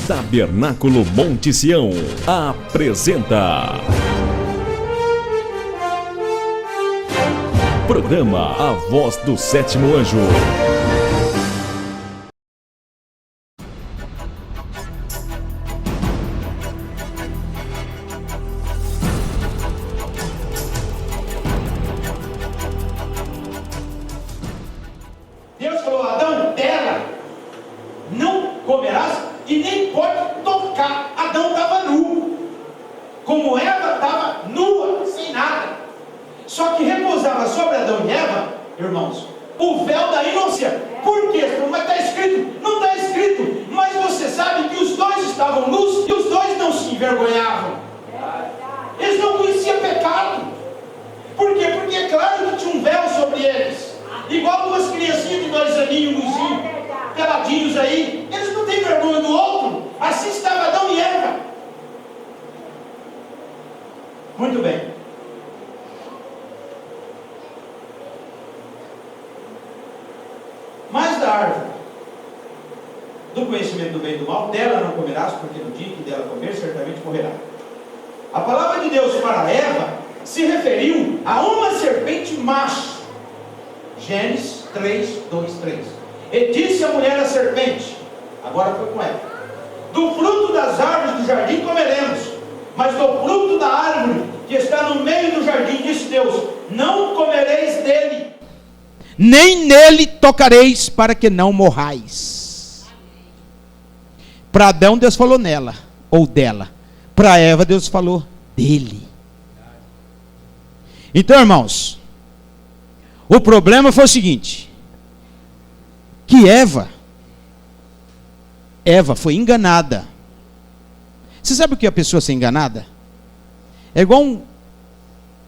Tabernáculo Monte Sião apresenta programa A Voz do Sétimo Anjo. Deus falou: Adão, terra, não comerás e nem pode tocar. Adão estava nu, como Eva estava nua, sem nada. Só que repousava sobre Adão e Eva, irmãos, o véu da inocência. Por quê? Mas está escrito? Não está escrito. Mas você sabe que os dois estavam nus e os dois não se envergonhavam. Eles não conheciam pecado. Por quê? Porque é claro que tinha um véu sobre eles. Igual duas criancinhas de 2 aninhos, luzinhos, peladinhos aí. Eles não têm vergonha do outro. Assim estava Adão e Eva. Muito bem. Mas da árvore do conhecimento do bem e do mal, dela não comerás, porque no dia que dela comer, certamente morrerá. A palavra de Deus para Eva se referiu a uma serpente macho. Gênesis 3, 2, 3. E disse a mulher à serpente, agora foi com ela: do fruto das árvores do jardim comeremos, mas do fruto da árvore que está no meio do jardim, disse Deus, não comereis dele, nem nele tocareis, para que não morrais. Para Adão Deus falou nela, ou dela. Para Eva Deus falou dele. Então, irmãos, o problema foi o seguinte: que Eva foi enganada. Você sabe o que é a pessoa ser enganada? É igual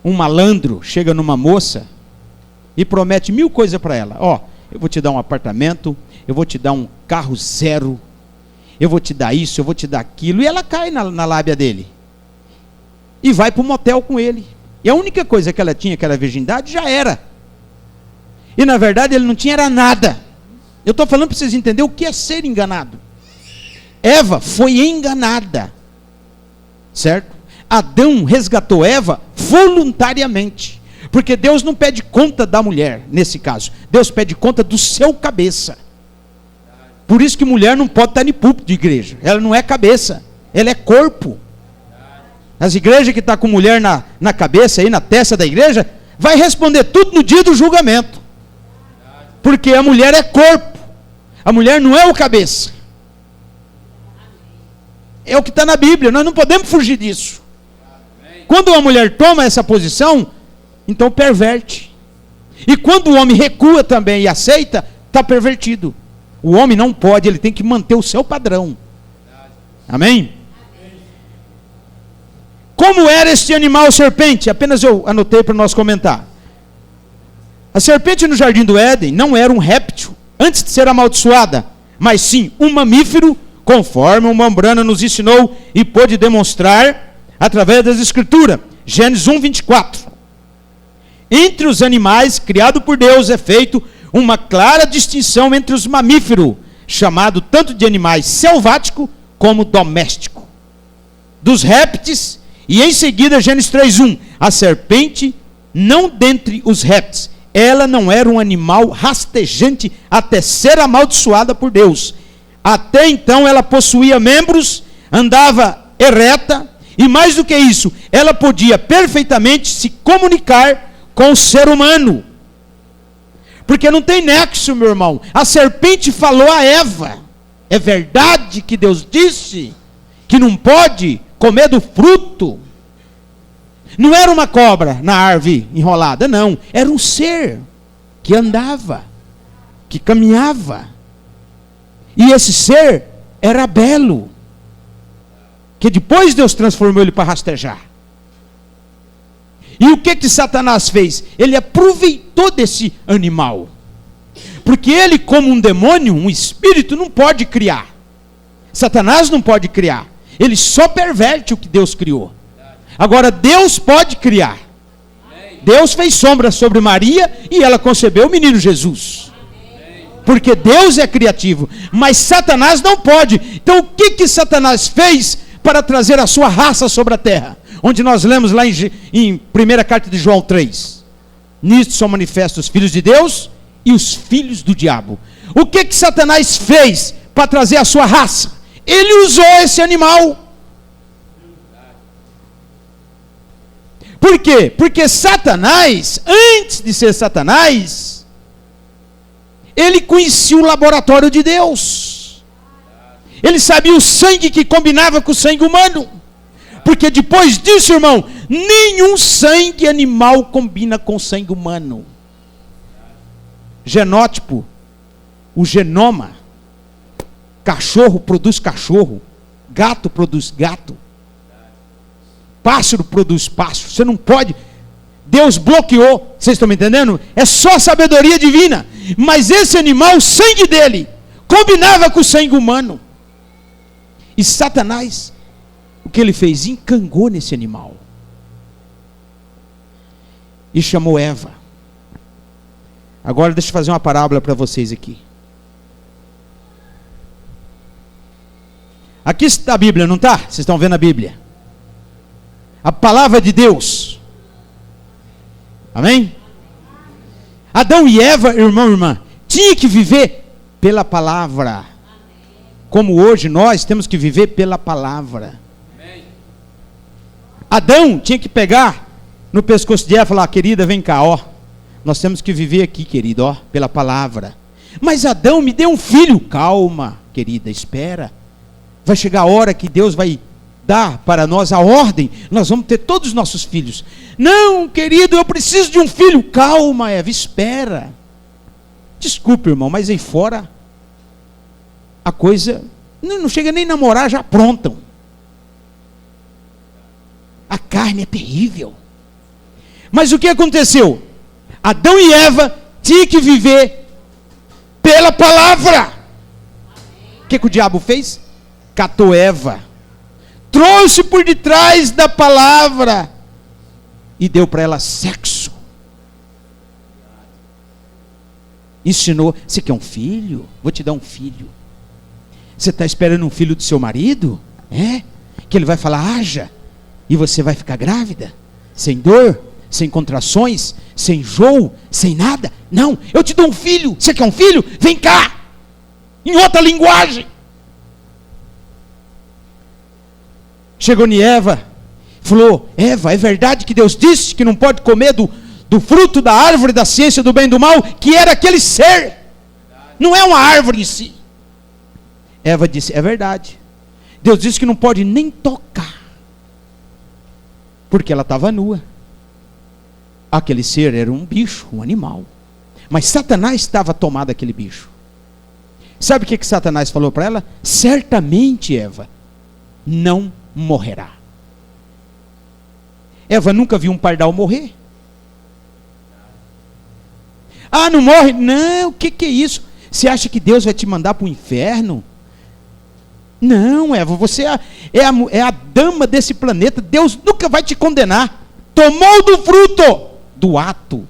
um malandro chega numa moça e promete 1000 coisas para ela. Ó, eu vou te dar um apartamento, eu vou te dar um carro zero, eu vou te dar isso, eu vou te dar aquilo. E ela cai na lábia dele e vai para o motel com ele. E a única coisa que ela tinha, que era a virgindade, já era. E na verdade ele não tinha era nada. Eu estou falando para vocês entenderem o que é ser enganado. Eva foi enganada, certo? Adão resgatou Eva voluntariamente, porque Deus não pede conta da mulher, nesse caso. Deus pede conta do seu cabeça. Por isso que mulher não pode estar em púlpito de igreja. Ela não é cabeça, ela é corpo. As igrejas que estão com mulher na cabeça, aí na testa da igreja, vai responder tudo no dia do julgamento. Porque a mulher é corpo. A mulher não é o cabeça. É o que está na Bíblia, nós não podemos fugir disso. Quando uma mulher toma essa posição, então perverte. E quando o homem recua também e aceita, está pervertido. O homem não pode, ele tem que manter o seu padrão. Amém? Como era este animal serpente? Apenas eu anotei para nós comentar. A serpente no jardim do Éden não era um réptil, antes de ser amaldiçoada, mas sim um mamífero, conforme o Membrana nos ensinou e pôde demonstrar através das Escrituras. Gênesis 1, 24. Entre os animais criados por Deus é feito uma clara distinção entre os mamíferos, chamado tanto de animais selváticos como domésticos, dos répteis, e em seguida Gênesis 3:1, a serpente não dentre os répteis, ela não era um animal rastejante até ser amaldiçoada por Deus. Até então ela possuía membros, andava ereta, e mais do que isso, ela podia perfeitamente se comunicar com o ser humano. Porque não tem nexo, meu irmão. A serpente falou a Eva. É verdade que Deus disse que não pode comer do fruto. Não era uma cobra na árvore enrolada, não. Era um ser que andava, que caminhava. E esse ser era belo, que depois Deus transformou ele para rastejar. E o que Satanás fez? Ele aproveitou desse animal. Porque ele, como um demônio, um espírito, não pode criar. Satanás não pode criar. Ele só perverte o que Deus criou. Agora Deus pode criar. Deus fez sombra sobre Maria e ela concebeu o menino Jesus. Porque Deus é criativo, mas Satanás não pode. Então o que Satanás fez para trazer a sua raça sobre a terra? Onde nós lemos lá em 1ª carta de João 3. Nisto são manifestos os filhos de Deus e os filhos do diabo. O que Satanás fez para trazer a sua raça? Ele usou esse animal. Por quê? Porque Satanás, antes de ser Satanás, ele conhecia o laboratório de Deus. Ele sabia o sangue que combinava com o sangue humano. Porque depois disso, irmão, nenhum sangue animal combina com o sangue humano. Genótipo, o genoma. Cachorro produz cachorro. Gato produz gato. Pássaro produz pássaro. Você não pode. Deus bloqueou. Vocês estão me entendendo? É só sabedoria divina. Mas esse animal, o sangue dele, combinava com o sangue humano. E Satanás, o que ele fez? Encangou nesse animal. E chamou Eva. Agora deixa eu fazer uma parábola para vocês aqui. Aqui está a Bíblia, não está? Vocês estão vendo a Bíblia? A palavra de Deus. Amém? Adão e Eva, irmão e irmã, tinham que viver pela palavra. Como hoje nós temos que viver pela palavra. Adão tinha que pegar no pescoço de Eva e falar: querida, vem cá, ó. Nós temos que viver aqui, querido, ó, pela palavra. Mas Adão, me deu um filho. Calma, querida, espera. Vai chegar a hora que Deus vai dar para nós a ordem. Nós vamos ter todos os nossos filhos. Não, querido, eu preciso de um filho. Calma, Eva, espera. Desculpe, irmão, mas aí fora a coisa não chega nem a namorar, já aprontam. A carne é terrível. Mas o que aconteceu? Adão e Eva tinham que viver pela palavra. O que o diabo fez? Catou Eva, trouxe por detrás da palavra e deu para ela sexo. Ensinou: você quer um filho? Vou te dar um filho. Você está esperando um filho do seu marido? É? Que ele vai falar haja, e você vai ficar grávida, sem dor, sem contrações, sem enjoo, sem nada? Não, eu te dou um filho. Você quer um filho? Vem cá. Em outra linguagem. Chegou em Eva, falou: Eva, é verdade que Deus disse que não pode comer do fruto da árvore da ciência do bem e do mal, que era aquele ser, não é uma árvore em si. Eva disse: é verdade. Deus disse que não pode nem tocar, porque ela estava nua. Aquele ser era um bicho, um animal. Mas Satanás estava tomado daquele bicho. Sabe o que Satanás falou para ela? Certamente, Eva, não morrerá. Eva nunca viu um pardal morrer. Ah, não morre? Não, o que é isso? Você acha que Deus vai te mandar para o inferno? Não, Eva, você é a dama desse planeta. Deus nunca vai te condenar. Tomou do fruto do ato.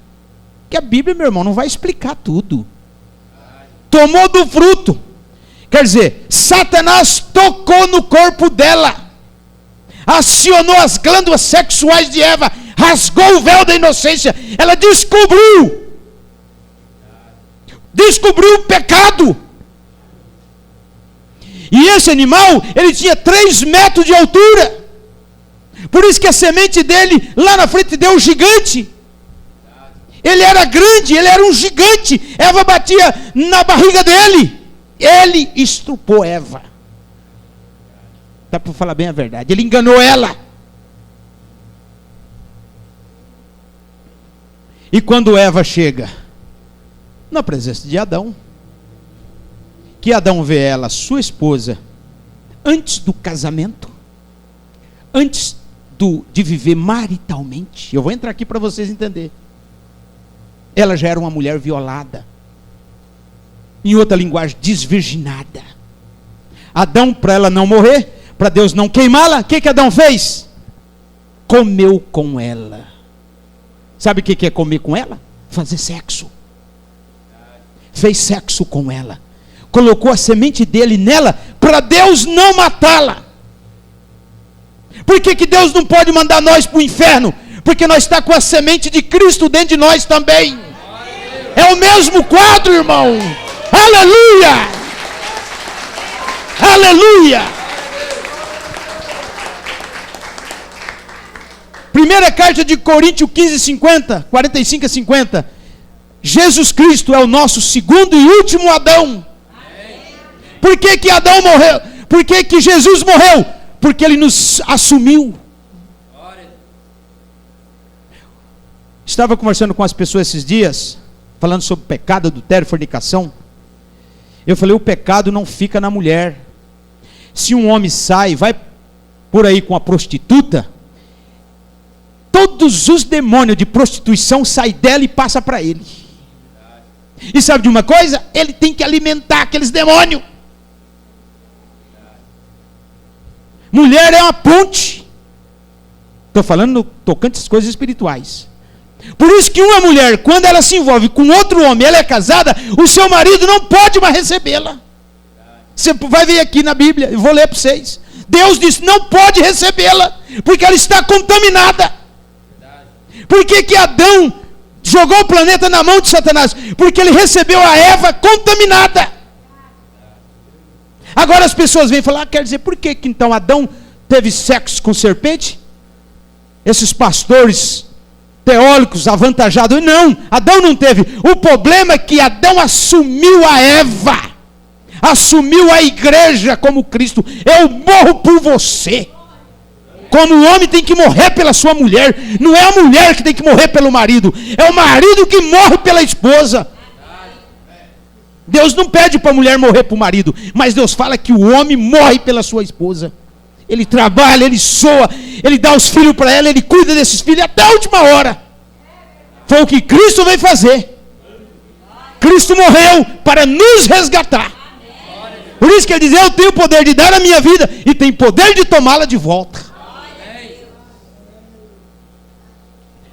Que a Bíblia, meu irmão, não vai explicar tudo. Tomou do fruto. Quer dizer, Satanás tocou no corpo dela, acionou as glândulas sexuais de Eva, rasgou o véu da inocência. Ela descobriu o pecado. E esse animal, ele tinha 3 metros de altura. Por isso que a semente dele, lá na frente, deu um gigante. Ele era grande, ele era um gigante. Eva batia na barriga dele. Ele estrupou Eva. Dá para falar bem a verdade. Ele enganou ela. E quando Eva chega na presença de Adão, que Adão vê ela, sua esposa, antes do casamento, antes de viver maritalmente. Eu vou entrar aqui para vocês entenderem. Ela já era uma mulher violada. Em outra linguagem, desvirginada. Adão, para ela não morrer, para Deus não queimá-la, o que Adão fez? Comeu com ela. Sabe o que é comer com ela? Fazer sexo. fez sexo com ela, colocou a semente dele nela, para Deus não matá-la. Por que Deus não pode mandar nós para o inferno? Porque nós está com a semente de Cristo dentro de nós também. É o mesmo quadro, irmão. Aleluia! Aleluia! Primeira carta de Coríntios 15:50, 45 a 50. Jesus Cristo é o nosso segundo e último Adão. Por que Adão morreu? Por que Jesus morreu? Porque ele nos assumiu. Estava conversando com as pessoas esses dias, falando sobre pecado, adultério, fornicação. Eu falei, o pecado não fica na mulher. Se um homem sai, vai por aí com a prostituta, todos os demônios de prostituição saem dela e passam para ele. E sabe de uma coisa? Ele tem que alimentar aqueles demônios. Mulher é uma ponte. Estou falando tocante às coisas espirituais. Por isso que uma mulher, quando ela se envolve com outro homem, ela é casada, o seu marido não pode mais recebê-la. Você vai ver aqui na Bíblia, eu vou ler para vocês. Deus disse, não pode recebê-la, porque ela está contaminada. Por que Adão jogou o planeta na mão de Satanás? Porque ele recebeu a Eva contaminada. Agora as pessoas vêm falar, quer dizer, por que então Adão teve sexo com serpente? Esses pastores teólogos avantajados, não, Adão não teve. O problema é que Adão assumiu a Eva, assumiu a igreja como Cristo. Eu morro por você. Como o homem tem que morrer pela sua mulher, não é a mulher que tem que morrer pelo marido, é o marido que morre pela esposa. Deus não pede para a mulher morrer para o marido, mas Deus fala que o homem morre pela sua esposa. Ele trabalha, ele soa, ele dá os filhos para ela, ele cuida desses filhos até a última hora. Foi o que Cristo veio fazer. Cristo morreu para nos resgatar. Por isso que ele diz, eu tenho o poder de dar a minha vida e tenho poder de tomá-la de volta.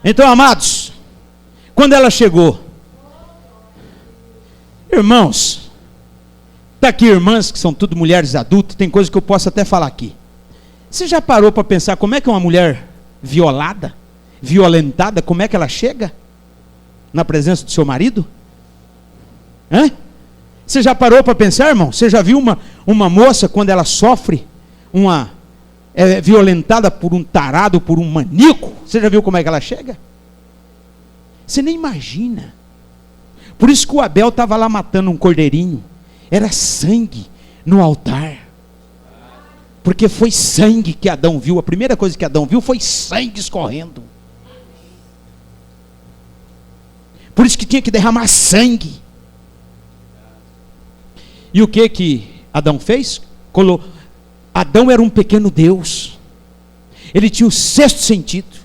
Então, amados, quando ela chegou, irmãos, está aqui irmãs que são tudo mulheres adultas, tem coisa que eu posso até falar aqui. Você já parou para pensar como é que uma mulher violada, violentada, como é que ela chega na presença do seu marido? Hã? Você já parou para pensar, irmão? Você já viu uma moça quando ela sofre violentada por um tarado, por um maníaco? Você já viu como é que ela chega? Você nem imagina. Por isso que o Abel estava lá matando um cordeirinho. Era sangue no altar. Porque foi sangue que Adão viu. A primeira coisa que Adão viu foi sangue escorrendo. Por isso que tinha que derramar sangue. E o que Adão fez? Adão era um pequeno Deus. Ele tinha o sexto sentido.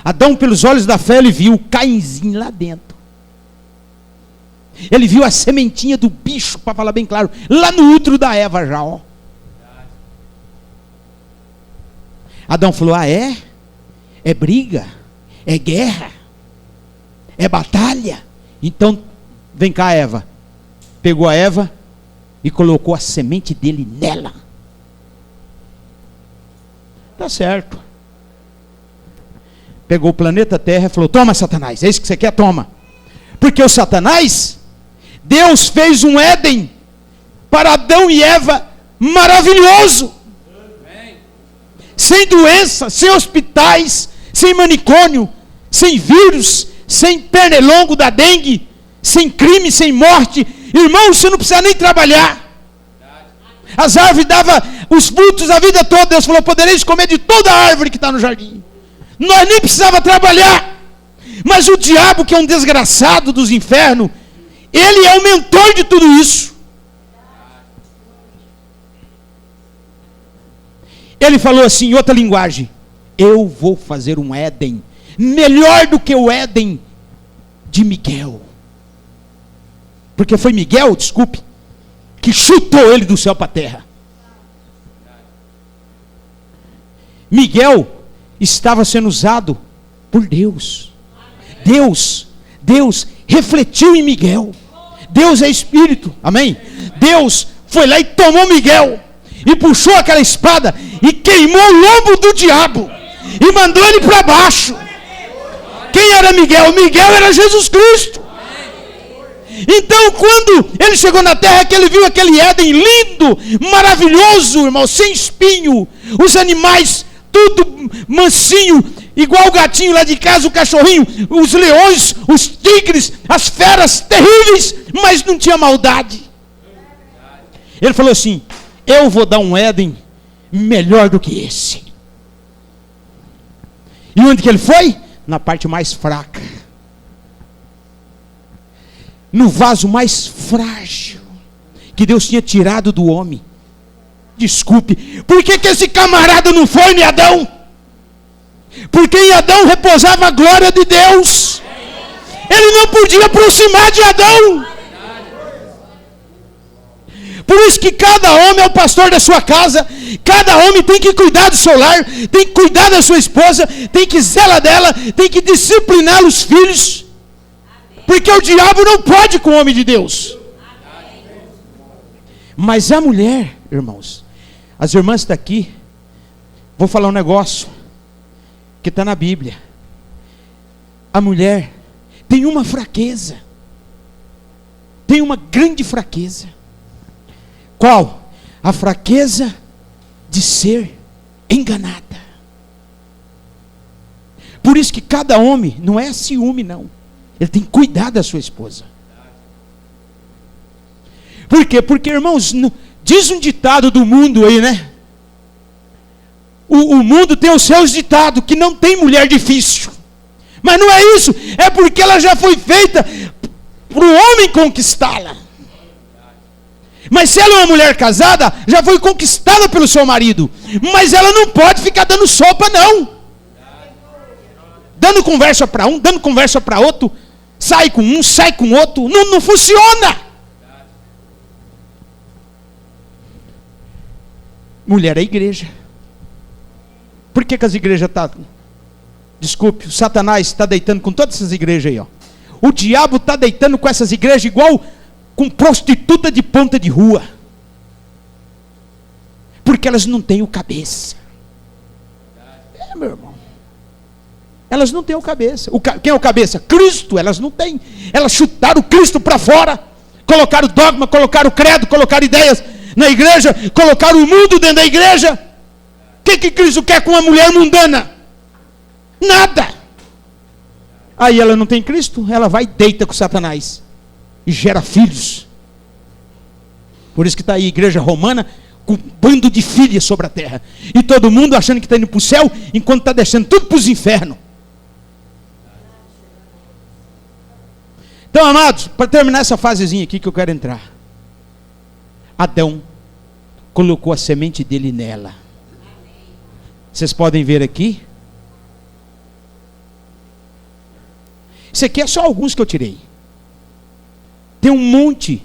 Adão, pelos olhos da fé, ele viu o Cainzinho lá dentro. Ele viu a sementinha do bicho, para falar bem claro, lá no útero da Eva já, ó. Adão falou, é briga, é guerra, é batalha. Então, vem cá, Eva. Pegou a Eva e colocou a semente dele nela. Tá certo. Pegou o planeta Terra e falou, toma, Satanás, é isso que você quer? Toma. Porque o Satanás, Deus fez um Éden para Adão e Eva maravilhoso. Sem doença, sem hospitais, sem manicômio, sem vírus, sem pernilongo da dengue, sem crime, sem morte. Irmão, você não precisa nem trabalhar. As árvores davam os frutos a vida toda. Deus falou, podereis comer de toda a árvore que está no jardim. Nós nem precisava trabalhar. Mas o diabo, que é um desgraçado dos infernos, ele é o mentor de tudo isso. Ele falou assim, em outra linguagem, eu vou fazer um Éden melhor do que o Éden de Miguel. Porque foi Miguel, desculpe, que chutou ele do céu para a terra. Miguel estava sendo usado por Deus. Deus refletiu em Miguel. Deus é espírito, amém? Deus foi lá e tomou Miguel, e puxou aquela espada, e queimou o lombo do diabo, e mandou ele para baixo. Quem era Miguel? Miguel era Jesus Cristo. Então, quando ele chegou na terra, que ele viu aquele Éden lindo, maravilhoso, irmão, sem espinho, os animais tudo mansinho, igual o gatinho lá de casa, o cachorrinho, os leões, os tigres, as feras terríveis, mas não tinha maldade. Ele falou assim: eu vou dar um Éden melhor do que esse. E onde que ele foi? Na parte mais fraca, no vaso mais frágil que Deus tinha tirado do homem. Desculpe, por que esse camarada não foi em Adão? Porque em Adão repousava a glória de Deus. Ele não podia aproximar de Adão. Por isso que cada homem é o pastor da sua casa. Cada homem tem que cuidar do seu lar, tem que cuidar da sua esposa, tem que zelar dela, tem que disciplinar os filhos. Porque o diabo não pode com o homem de Deus. Mas a mulher, irmãos, as irmãs estão aqui, vou falar um negócio que está na Bíblia. A mulher tem uma fraqueza, tem uma grande fraqueza. Qual? A fraqueza de ser enganada. Por isso que cada homem não é ciúme, não. Ele tem que cuidar da sua esposa. Por quê? Porque, irmãos, diz um ditado do mundo aí, né? O mundo tem os seus ditados, que não tem mulher difícil. Mas não é isso. É porque ela já foi feita para o homem conquistá-la. Mas se ela é uma mulher casada, já foi conquistada pelo seu marido. Mas ela não pode ficar dando sopa, não. Dando conversa para um, dando conversa para outro. Sai com um, sai com outro. Não funciona. Mulher é igreja. Por que as igrejas estão... Desculpe, o Satanás está deitando com todas essas igrejas aí, ó. O diabo está deitando com essas igrejas igual com prostituta de ponta de rua. Porque elas não têm o cabeça. Meu irmão. Elas não têm o cabeça. Quem é o cabeça? Cristo. Elas não têm. Elas chutaram o Cristo para fora. Colocaram dogma, colocaram credo, colocaram ideias na igreja, colocaram o mundo dentro da igreja. O que Cristo quer com uma mulher mundana? Nada. Aí ela não tem Cristo, ela vai e deita com Satanás e gera filhos. Por isso que está aí a igreja romana com um bando de filhas sobre a terra, e todo mundo achando que está indo para o céu, enquanto está deixando tudo para os infernos. Então, amados, para terminar essa fasezinha aqui que eu quero entrar, Adão colocou a semente dele nela. Vocês podem ver aqui. Isso aqui é só alguns que eu tirei. Tem um monte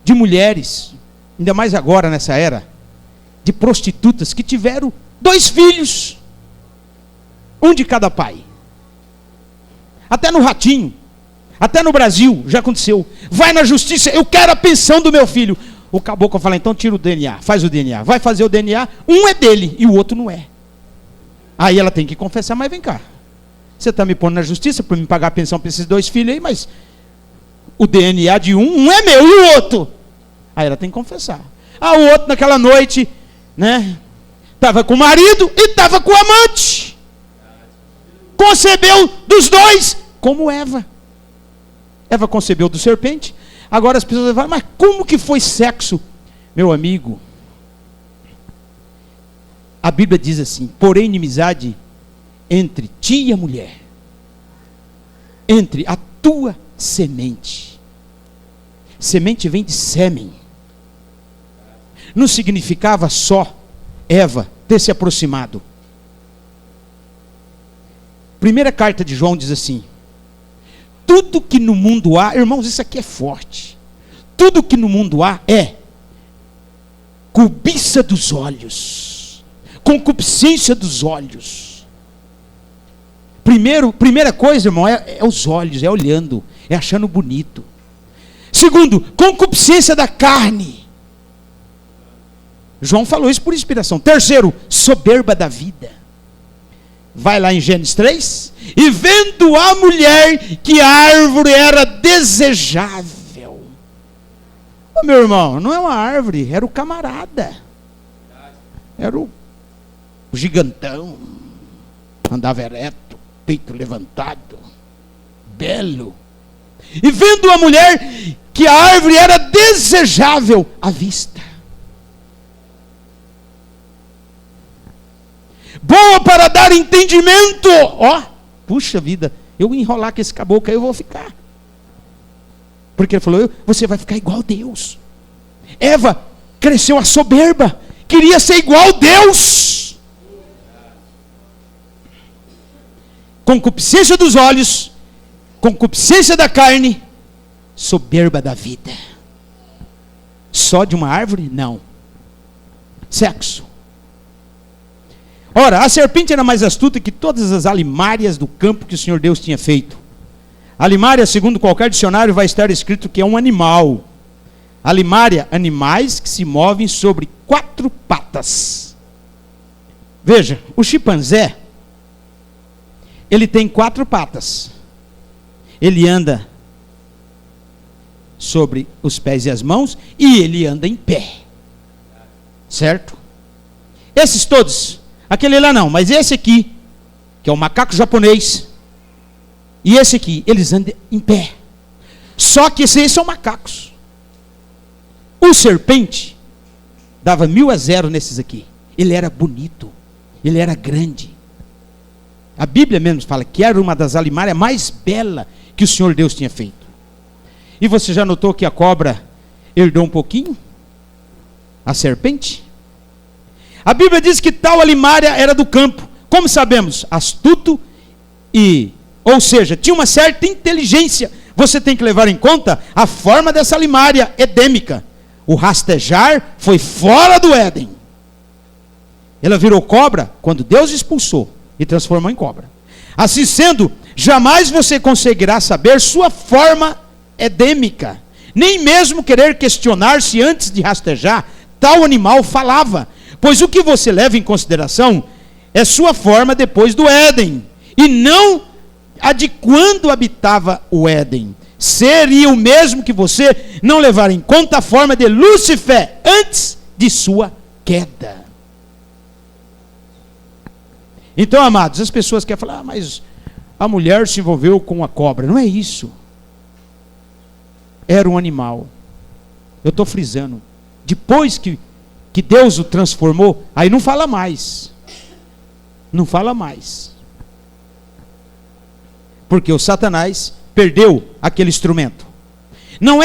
de mulheres, ainda mais agora nessa era, de prostitutas que tiveram 2 filhos, um de cada pai. Até no Ratinho, até no Brasil já aconteceu. Vai na justiça, eu quero a pensão do meu filho. O caboclo fala, então tira o DNA, faz o DNA. Vai fazer o DNA, um é dele e o outro não é. Aí ela tem que confessar, mas vem cá, você está me pondo na justiça para me pagar a pensão para esses 2 filhos aí, mas o DNA de um é meu e o outro. Aí ela tem que confessar. O outro naquela noite, né, estava com o marido e estava com o amante. Concebeu dos 2, como Eva. Eva concebeu do serpente. Agora as pessoas falam, mas como que foi sexo? Meu amigo, a Bíblia diz assim, porém inimizade entre ti e a mulher, entre a tua semente. Semente vem de sêmen. Não significava só Eva ter se aproximado. Primeira carta de João diz assim, tudo que no mundo há, irmãos, isso aqui é forte. Tudo que no mundo há é cobiça dos olhos, concupiscência dos olhos. Primeira coisa, irmão, é os olhos, é olhando, é achando bonito. Segundo, concupiscência da carne. João falou isso por inspiração. Terceiro, soberba da vida. Vai lá em Gênesis 3. E vendo a mulher que a árvore era desejável. Ô, meu irmão, não é uma árvore, era o camarada. Era o gigantão. Andava ereto, peito levantado, belo. E vendo a mulher que a árvore era desejável à vista, boa para dar entendimento. Ó, puxa vida, eu enrolar com esse caboclo aí eu vou ficar. Porque ele falou, você vai ficar igual a Deus. Eva cresceu a soberba, queria ser igual a Deus. Concupiscência dos olhos, concupiscência da carne, soberba da vida. Só de uma árvore? Não. Sexo. Ora, a serpente era mais astuta que todas as alimárias do campo que o Senhor Deus tinha feito. Alimária, segundo qualquer dicionário, vai estar escrito que é um animal. Alimária, animais que se movem sobre 4 patas. Veja, o chimpanzé, ele tem 4 patas. Ele anda sobre os pés e as mãos e ele anda em pé. Certo? Esses todos, aquele lá não, mas esse aqui, que é o macaco japonês, e esse aqui, eles andam em pé. Só que esses são macacos. O serpente dava 1000-0 nesses aqui. Ele era bonito, ele era grande. A Bíblia mesmo fala que era uma das alimárias mais belas que o Senhor Deus tinha feito. E você já notou que a cobra herdou um pouquinho? A serpente? A Bíblia diz que tal alimária era do campo. Como sabemos? Astuto ou seja, tinha uma certa inteligência. Você tem que levar em conta a forma dessa alimária edêmica. O rastejar foi fora do Éden. Ela virou cobra quando Deus expulsou e transformou em cobra. Assim sendo, jamais você conseguirá saber sua forma edêmica, nem mesmo querer questionar se antes de rastejar tal animal falava, pois o que você leva em consideração é sua forma depois do Éden, e não a de quando habitava o Éden. Seria o mesmo que você não levar em conta a forma de Lúcifer antes de sua queda. Então, amados, as pessoas querem falar, mas a mulher se envolveu com a cobra. Não é isso. Era um animal. Eu estou frisando. Depois que Deus o transformou, aí não fala mais. Não fala mais. Porque o Satanás perdeu aquele instrumento. Não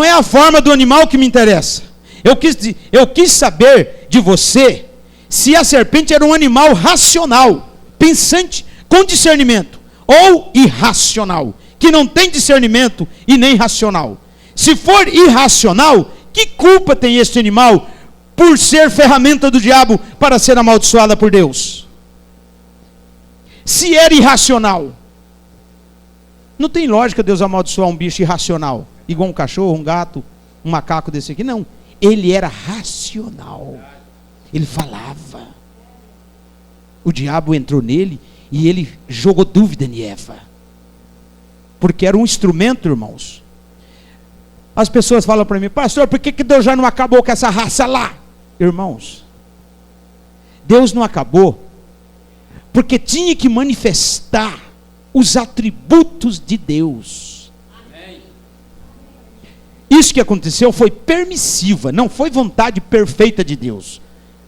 é a forma do animal que me interessa. Eu quis saber de você se a serpente era um animal racional, pensante, com discernimento, ou irracional, que não tem discernimento e nem racional. Se for irracional, que culpa tem este animal por ser ferramenta do diabo para ser amaldiçoada por Deus? Se era irracional, não tem lógica Deus amaldiçoar um bicho irracional, igual um cachorro, um gato, um macaco desse aqui. Não, ele era racional. Ele falava. O diabo entrou nele e ele jogou dúvida em Eva. Porque era um instrumento, irmãos. As pessoas falam para mim, pastor, por que Deus já não acabou com essa raça lá? Irmãos, Deus não acabou porque tinha que manifestar os atributos de Deus. Amém. Isso que aconteceu foi permissiva, não foi vontade perfeita de Deus.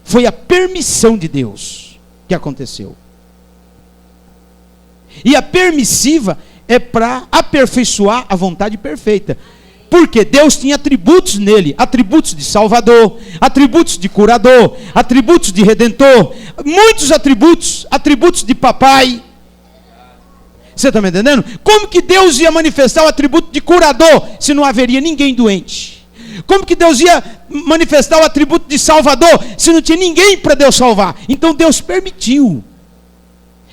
Foi a permissão de Deus que aconteceu. E a permissiva é para aperfeiçoar a vontade perfeita. Porque Deus tinha atributos nele, atributos de salvador, atributos de curador, atributos de redentor, muitos atributos, atributos de papai. Você está me entendendo? Como que Deus ia manifestar o atributo de curador se não haveria ninguém doente? Como que Deus ia manifestar o atributo de salvador se não tinha ninguém para Deus salvar? Então Deus permitiu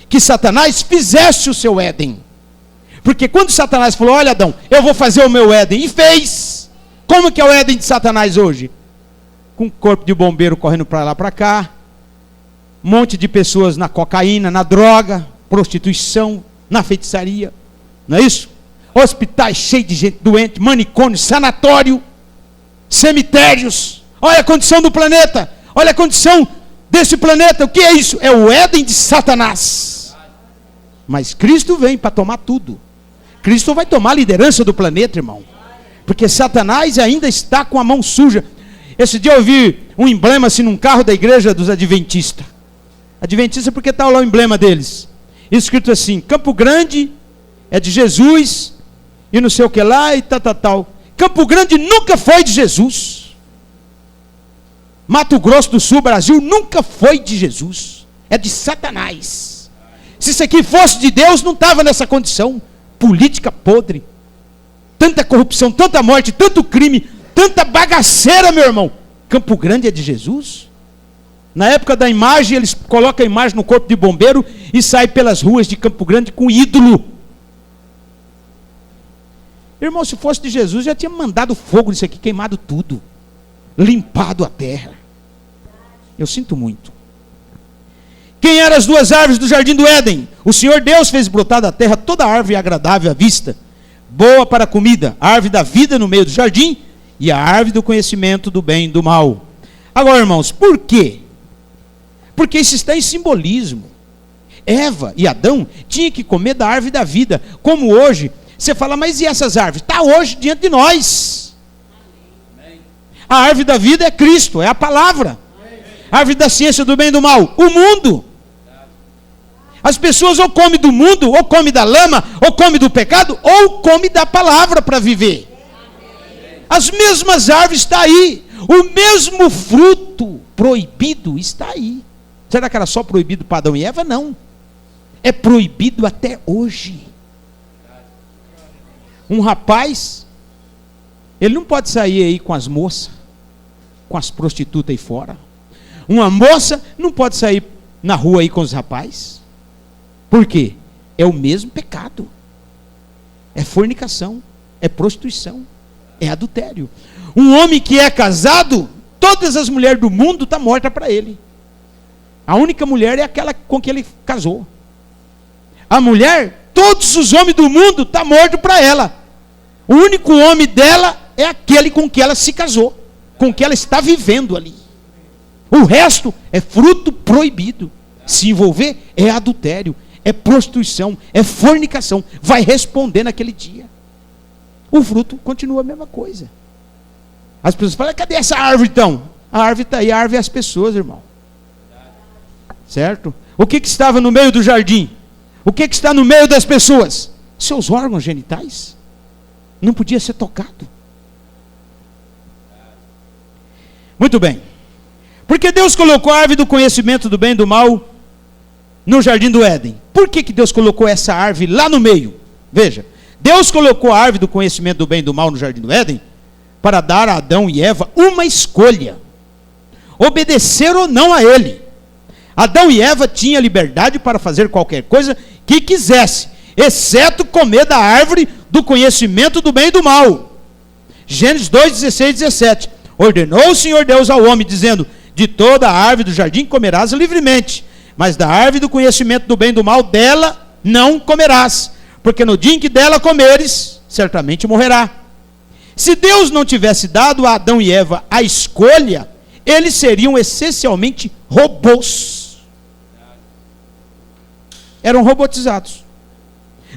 que Satanás fizesse o seu Éden, Porque quando Satanás falou, olha Adão, eu vou fazer o meu Éden, e fez. Como que é o Éden de Satanás hoje? Com um corpo de bombeiro correndo para lá para cá, um monte de pessoas na cocaína, na droga, prostituição, na feitiçaria, não é isso? Hospitais cheios de gente doente, manicômio, sanatório, cemitérios. Olha a condição do planeta, olha a condição desse planeta. O que é isso? É o Éden de Satanás. Mas Cristo vem para tomar tudo. Cristo vai tomar a liderança do planeta, irmão. Porque Satanás ainda está com a mão suja. Esse dia eu vi um emblema assim num carro da igreja dos Adventistas. Adventista porque está lá o emblema deles. Escrito assim, Campo Grande é de Jesus, e não sei o que lá, e tal. Campo Grande nunca foi de Jesus. Mato Grosso do Sul, Brasil, nunca foi de Jesus. É de Satanás. Se isso aqui fosse de Deus, não estava nessa condição. Política podre, tanta corrupção, tanta morte, tanto crime, tanta bagaceira, meu irmão. Campo Grande é de Jesus? Na época da imagem, eles colocam a imagem no corpo de bombeiro e saem pelas ruas de Campo Grande com ídolo. Irmão, se fosse de Jesus, já tinha mandado fogo nisso aqui, queimado tudo, limpado a terra. Eu sinto muito. Quem eram as duas árvores do jardim do Éden? O Senhor Deus fez brotar da terra toda árvore agradável à vista, boa para a comida, a árvore da vida no meio do jardim e a árvore do conhecimento do bem e do mal. Agora, irmãos, por quê? Porque isso está em simbolismo. Eva e Adão tinham que comer da árvore da vida, como hoje. Você fala, mas e essas árvores? Está hoje diante de nós. A árvore da vida é Cristo, é a palavra. A árvore da ciência do bem e do mal, o mundo. As pessoas ou comem do mundo, ou comem da lama, ou comem do pecado, ou comem da palavra para viver. As mesmas árvores estão aí. O mesmo fruto proibido está aí. Será que era só proibido para Adão e Eva? Não. É proibido até hoje. Um rapaz, ele não pode sair aí com as moças, com as prostitutas aí fora. Uma moça não pode sair na rua aí com os rapazes. Por quê? É o mesmo pecado. É fornicação, é prostituição, é adultério. Um homem que é casado, todas as mulheres do mundo estão mortas para ele. A única mulher é aquela com que ele casou. A mulher, todos os homens do mundo estão mortos para ela. O único homem dela é aquele com que ela se casou, com que ela está vivendo ali. O resto é fruto proibido. Se envolver é adultério, é prostituição, é fornicação. Vai responder naquele dia. O fruto continua a mesma coisa. As pessoas falam, cadê essa árvore então? A árvore está aí, a árvore é as pessoas, irmão. Certo? O que estava no meio do jardim? O que está no meio das pessoas? Seus órgãos genitais. Não podia ser tocado. Muito bem. Porque Deus colocou a árvore do conhecimento do bem e do mal no jardim do Éden. Por que Deus colocou essa árvore lá no meio? Veja, Deus colocou a árvore do conhecimento do bem e do mal no jardim do Éden para dar a Adão e Eva uma escolha. Obedecer ou não a ele. Adão e Eva tinham liberdade para fazer qualquer coisa que quisesse, exceto comer da árvore do conhecimento do bem e do mal. Gênesis 2, 16 e 17. Ordenou o Senhor Deus ao homem, dizendo, de toda a árvore do jardim comerás livremente, mas da árvore do conhecimento do bem e do mal, dela não comerás, porque no dia em que dela comeres, certamente morrerá. Se Deus não tivesse dado a Adão e Eva a escolha, eles seriam essencialmente robôs. Eram robotizados.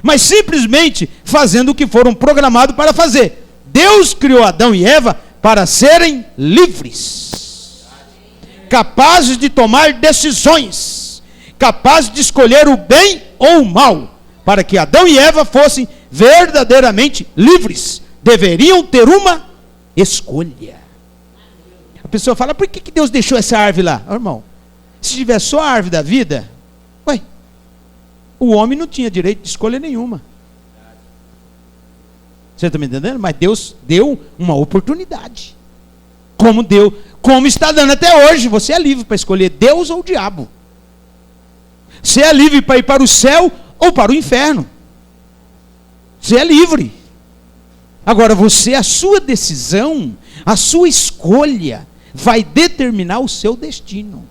Mas simplesmente fazendo o que foram programados para fazer. Deus criou Adão e Eva para serem livres, capazes de tomar decisões, capazes de escolher o bem ou o mal, para que Adão e Eva fossem verdadeiramente livres. Deveriam ter uma escolha. A pessoa fala, por que Deus deixou essa árvore lá? Oh, irmão, se tivesse só a árvore da vida, o homem não tinha direito de escolha nenhuma. Você está me entendendo? Mas Deus deu uma oportunidade. Como está dando até hoje. Você é livre para escolher Deus ou o diabo. Você é livre para ir para o céu ou para o inferno. Você é livre. Agora a sua decisão, a sua escolha vai determinar o seu destino.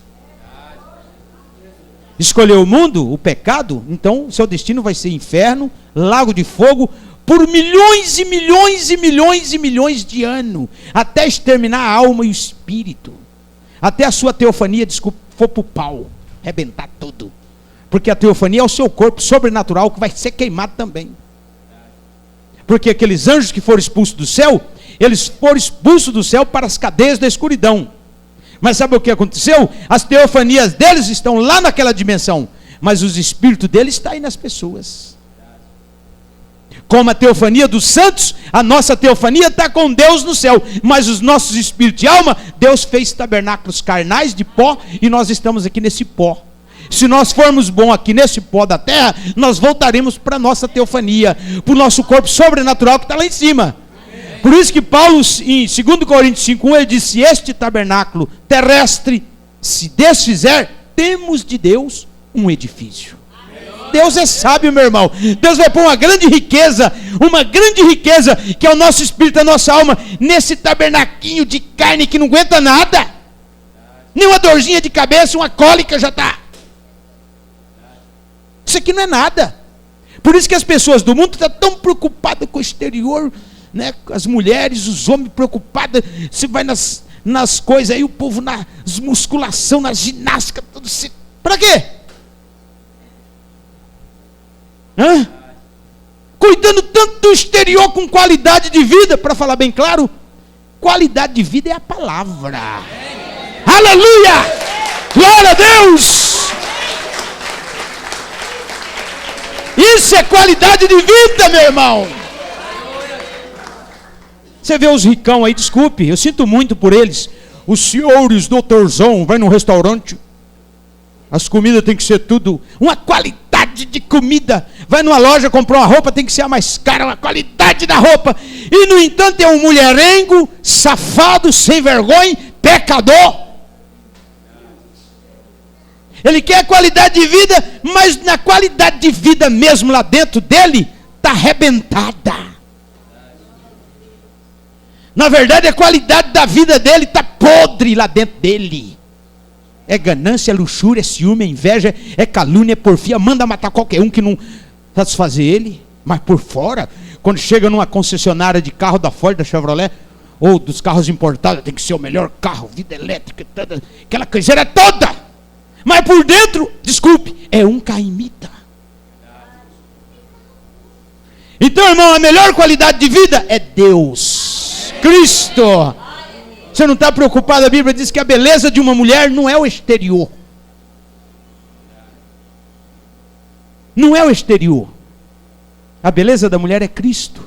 Escolheu o mundo, o pecado, então o seu destino vai ser inferno, lago de fogo, por milhões e milhões e milhões e milhões de anos, até exterminar a alma e o espírito, até a sua teofania, for para o pau, arrebentar tudo, porque a teofania é o seu corpo sobrenatural que vai ser queimado também, porque aqueles anjos que foram expulsos do céu, eles foram expulsos do céu para as cadeias da escuridão. Mas sabe o que aconteceu? As teofanias deles estão lá naquela dimensão, mas os espíritos deles estão aí nas pessoas. Como a teofania dos santos, a nossa teofania está com Deus no céu, mas os nossos espíritos de alma, Deus fez tabernáculos carnais de pó, e nós estamos aqui nesse pó. Se nós formos bons aqui nesse pó da terra, nós voltaremos para a nossa teofania, para o nosso corpo sobrenatural que está lá em cima. Por isso que Paulo, em 2 Coríntios 5,1, ele disse: este tabernáculo terrestre, se desfizer, temos de Deus um edifício. Deus é sábio, meu irmão. Deus vai pôr uma grande riqueza, que é o nosso espírito, a nossa alma, nesse tabernaquinho de carne que não aguenta nada. Nem uma dorzinha de cabeça, uma cólica já está. Isso aqui não é nada. Por isso que as pessoas do mundo estão tão preocupadas com o exterior, né? As mulheres, os homens preocupados. Você vai nas coisas aí, o povo nas musculação, na ginástica, tudo se... Para quê? Cuidando tanto do exterior com qualidade de vida. Para falar bem claro, qualidade de vida é a palavra. Aleluia! Glória a Deus! Isso é qualidade de vida, meu irmão. Você vê os ricão aí, desculpe, eu sinto muito por eles. Os senhores doutorzão, vai num restaurante, as comidas tem que ser tudo, uma qualidade de comida. Vai numa loja comprar uma roupa, tem que ser a mais cara, uma qualidade da roupa. E no entanto é um mulherengo, safado, sem vergonha, pecador. Ele quer qualidade de vida, mas na qualidade de vida mesmo lá dentro dele, está arrebentada. Na verdade, a qualidade da vida dele está podre lá dentro dele. É ganância, é luxúria, é ciúme, é inveja, é calúnia, é porfia. Manda matar qualquer um que não satisfazer ele. Mas por fora, quando chega numa concessionária de carro da Ford, da Chevrolet, ou dos carros importados, tem que ser o melhor carro, vida elétrica, toda, aquela coiseira toda. Mas por dentro, desculpe, é um caimita. Então, irmão, a melhor qualidade de vida é Deus, Cristo. Você não está preocupado? A Bíblia diz que a beleza de uma mulher não é o exterior. Não é o exterior. A beleza da mulher é Cristo.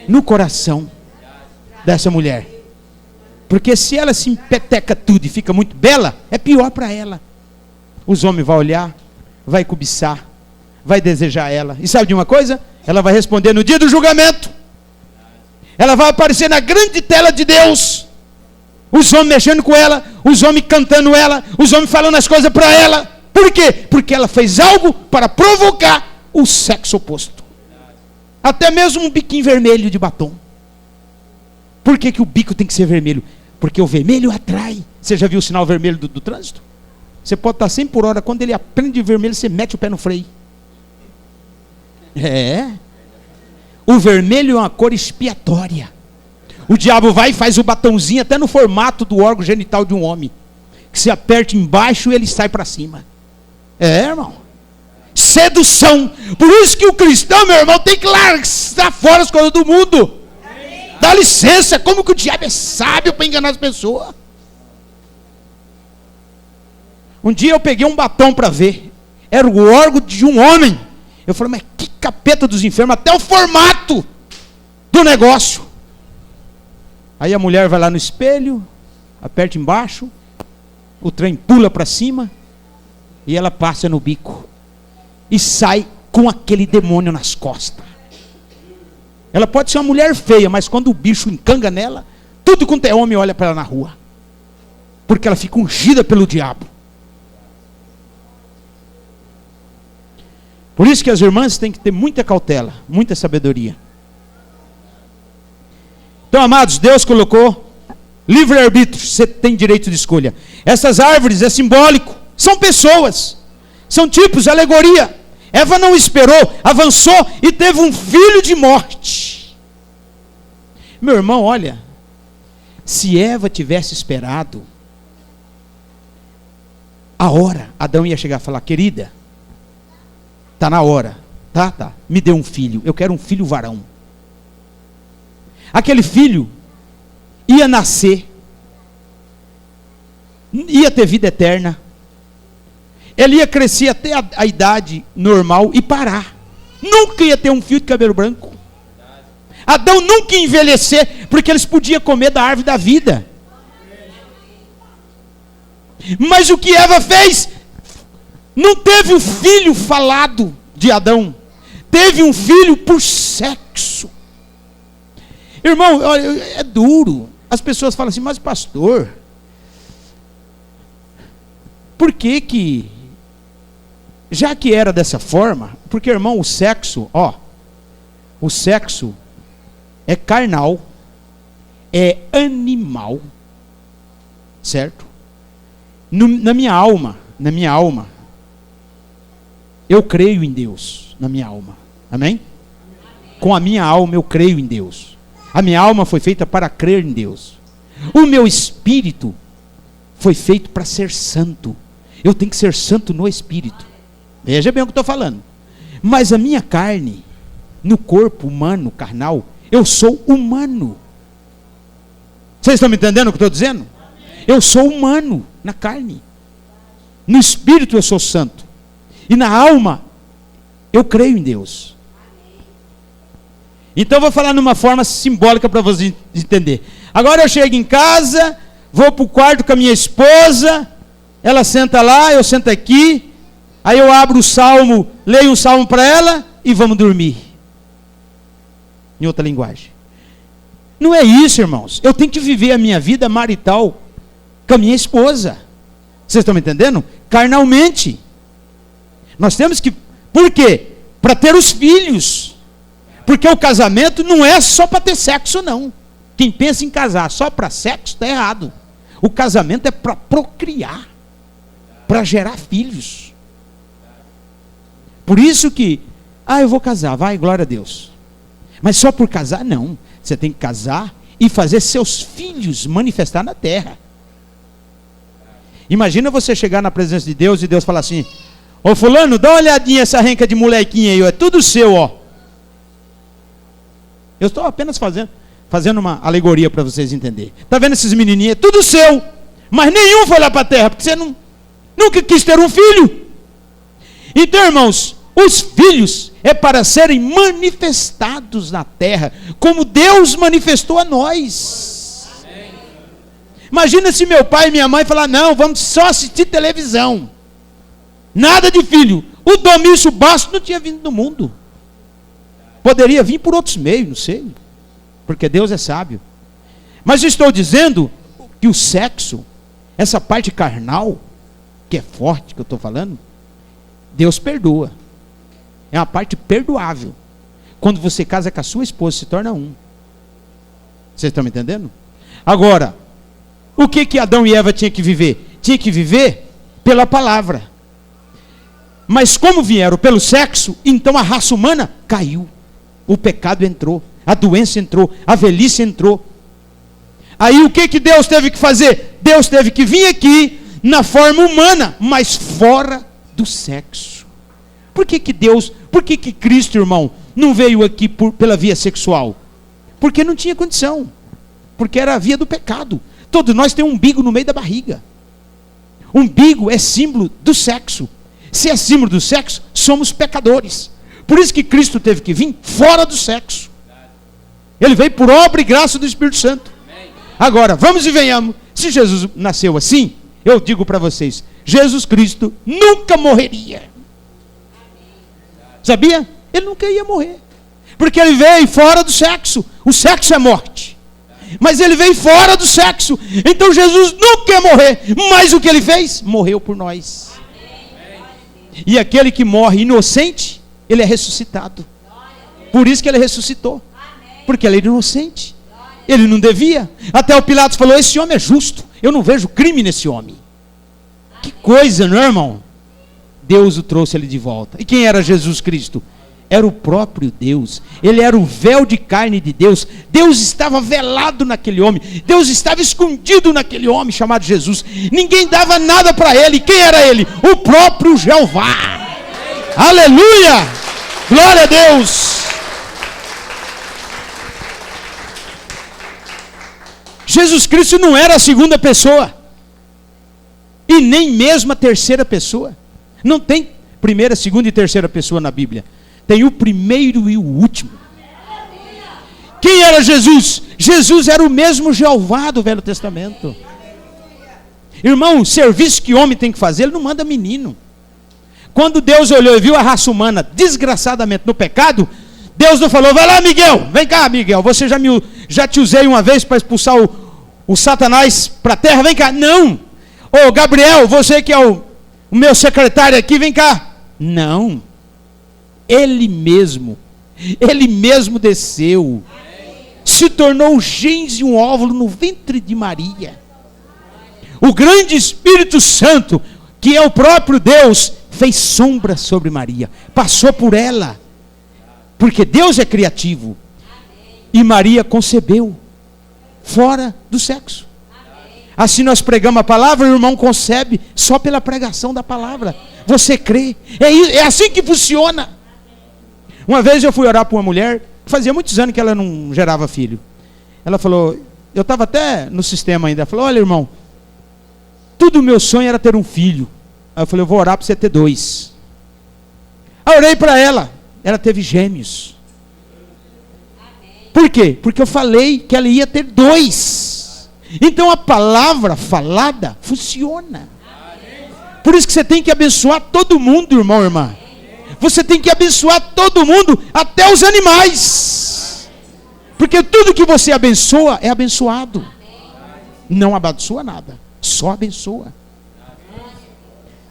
No coração dessa mulher. Porque se ela se empeteca tudo e fica muito bela, é pior para ela. Os homens vão olhar, vai cobiçar, vai desejar ela. E sabe de uma coisa? Ela vai responder no dia do julgamento. Ela vai aparecer na grande tela de Deus. Os homens mexendo com ela, os homens cantando ela, os homens falando as coisas para ela. Por quê? Porque ela fez algo para provocar o sexo oposto. Até mesmo um biquinho vermelho de batom. Por que o bico tem que ser vermelho? Porque o vermelho atrai. Você já viu o sinal vermelho do trânsito? Você pode estar 100 por hora, quando ele aprende vermelho, você mete o pé no freio. O vermelho é uma cor expiatória. O diabo vai e faz o batonzinho até no formato do órgão genital de um homem, que se aperta embaixo e ele sai para cima. Irmão, sedução. Por isso que o cristão, meu irmão, tem que largar fora as coisas do mundo. Dá licença, como que o diabo é sábio para enganar as pessoas? Um dia eu peguei um batom para ver, era o órgão de um homem. Eu falei, mas que capeta dos infernos, até o formato do negócio. Aí a mulher vai lá no espelho, aperta embaixo, o trem pula para cima, e ela passa no bico, e sai com aquele demônio nas costas. Ela pode ser uma mulher feia, mas quando o bicho encanga nela, tudo quanto é homem olha para ela na rua, porque ela fica ungida pelo diabo. Por isso que as irmãs têm que ter muita cautela, muita sabedoria. Então, amados, Deus colocou livre-arbítrio, você tem direito de escolha. Essas árvores é simbólico, são pessoas, são tipos, alegoria. Eva não esperou, avançou e teve um filho de morte. Meu irmão, olha, se Eva tivesse esperado a hora, Adão ia chegar e falar: querida, está na hora, tá, me dê um filho, eu quero um filho varão. Aquele filho ia nascer, ia ter vida eterna, ele ia crescer até a idade normal e parar. Nunca ia ter um fio de cabelo branco. Adão nunca ia envelhecer, porque eles podiam comer da árvore da vida. Mas o que Eva fez? Não teve um filho falado de Adão, teve um filho por sexo. Irmão, é duro. As pessoas falam assim: mas pastor, por que já que era dessa forma? Porque, irmão, o sexo é carnal, é animal, certo? Na minha alma, eu creio em Deus, na minha alma, amém? Com a minha alma eu creio em Deus. A minha alma foi feita para crer em Deus. O meu espírito foi feito para ser santo. Eu tenho que ser santo no espírito. Veja bem o que eu estou falando. Mas a minha carne, no corpo humano, carnal, eu sou humano. Vocês estão me entendendo o que eu estou dizendo? Eu sou humano na carne. No espírito eu sou santo. E na alma eu creio em Deus. Então eu vou falar numa forma simbólica para você entender. Agora eu chego em casa, vou para o quarto com a minha esposa, ela senta lá, eu sento aqui, aí eu abro o salmo, leio um salmo para ela e vamos dormir. Em outra linguagem. Não é isso, irmãos. Eu tenho que viver a minha vida marital com a minha esposa. Vocês estão me entendendo? Carnalmente. Nós temos que... Por quê? Para ter os filhos. Porque o casamento não é só para ter sexo, não. Quem pensa em casar só para sexo está errado. O casamento é para procriar, para gerar filhos. Por isso que, eu vou casar, vai, glória a Deus. Mas só por casar, não. Você tem que casar e fazer seus filhos manifestar na terra. Imagina você chegar na presença de Deus e Deus falar assim: ô fulano, dá uma olhadinha essa renca de molequinha aí, ó, é tudo seu, ó. Eu estou apenas fazendo uma alegoria para vocês entenderem. Está vendo esses menininhos? É tudo seu. Mas nenhum foi lá para a terra, porque você nunca quis ter um filho. Então, irmãos, os filhos é para serem manifestados na terra, como Deus manifestou a nós. Amém. Imagina se meu pai e minha mãe falar: não, vamos só assistir televisão. Nada de filho. O Domício Bastos não tinha vindo do mundo. Poderia vir por outros meios, não sei. Porque Deus é sábio. Mas eu estou dizendo que o sexo, essa parte carnal, que é forte que eu estou falando, Deus perdoa. É uma parte perdoável. Quando você casa com a sua esposa, se torna um. Vocês estão me entendendo? Agora, o que Adão e Eva tinham que viver? Tinha que viver pela palavra. Mas como vieram pelo sexo, então a raça humana caiu. O pecado entrou, a doença entrou, a velhice entrou. Aí o que Deus teve que fazer? Deus teve que vir aqui na forma humana, mas fora do sexo. Por que Cristo, irmão, não veio aqui pela via sexual? Porque não tinha condição. Porque era a via do pecado. Todos nós temos um umbigo no meio da barriga. O umbigo é símbolo do sexo. Se é símbolo do sexo, somos pecadores. Por isso que Cristo teve que vir fora do sexo. Ele veio por obra e graça do Espírito Santo. Agora, vamos e venhamos. Se Jesus nasceu assim, eu digo para vocês, Jesus Cristo nunca morreria. Sabia? Ele nunca ia morrer. Porque ele veio fora do sexo. O sexo é morte. Mas ele veio fora do sexo. Então Jesus nunca ia morrer. Mas o que ele fez? Morreu por nós. E aquele que morre inocente, ele é ressuscitado. Por isso que ele ressuscitou. Porque ele era inocente. Ele não devia. Até o Pilatos falou: esse homem é justo. Eu não vejo crime nesse homem. Que coisa, não é, irmão? Deus o trouxe ele de volta. E quem era Jesus Cristo? Era o próprio Deus. Ele era o véu de carne de Deus. Deus estava velado naquele homem. Deus estava escondido naquele homem chamado Jesus. Ninguém dava nada para ele. Quem era ele? O próprio Jeová. Aleluia! Glória a Deus! Jesus Cristo não era a segunda pessoa. E nem mesmo a terceira pessoa. Não tem primeira, segunda e terceira pessoa na Bíblia. Tem o primeiro e o último. Quem era Jesus? Jesus era o mesmo Jeová do Velho Testamento. Irmão, o serviço que homem tem que fazer, ele não manda menino. Quando Deus olhou e viu a raça humana desgraçadamente no pecado, Deus não falou: vai lá, Miguel, vem cá, Miguel, você já te usei uma vez para expulsar o Satanás para a terra, vem cá. Não. Ô Gabriel, você que é o meu secretário aqui, vem cá. Não. Ele mesmo desceu, se tornou um genes e um óvulo no ventre de Maria. O grande Espírito Santo, que é o próprio Deus, fez sombra sobre Maria, passou por ela, porque Deus é criativo. E Maria concebeu fora do sexo. Assim nós pregamos a palavra, o irmão concebe só pela pregação da palavra. Você crê? É assim que funciona. Uma vez eu fui orar para uma mulher, fazia muitos anos que ela não gerava filho. Ela falou, eu estava até no sistema ainda, ela falou: olha, irmão, tudo o meu sonho era ter um filho. Aí eu falei: eu vou orar para você ter 2. Aí eu orei para ela, ela teve gêmeos. Por quê? Porque eu falei que ela ia ter 2. Então a palavra falada funciona. Por isso que você tem que abençoar todo mundo, irmão, irmã. Você tem que abençoar todo mundo, até os animais. Porque tudo que você abençoa é abençoado. Não abençoa nada, só abençoa.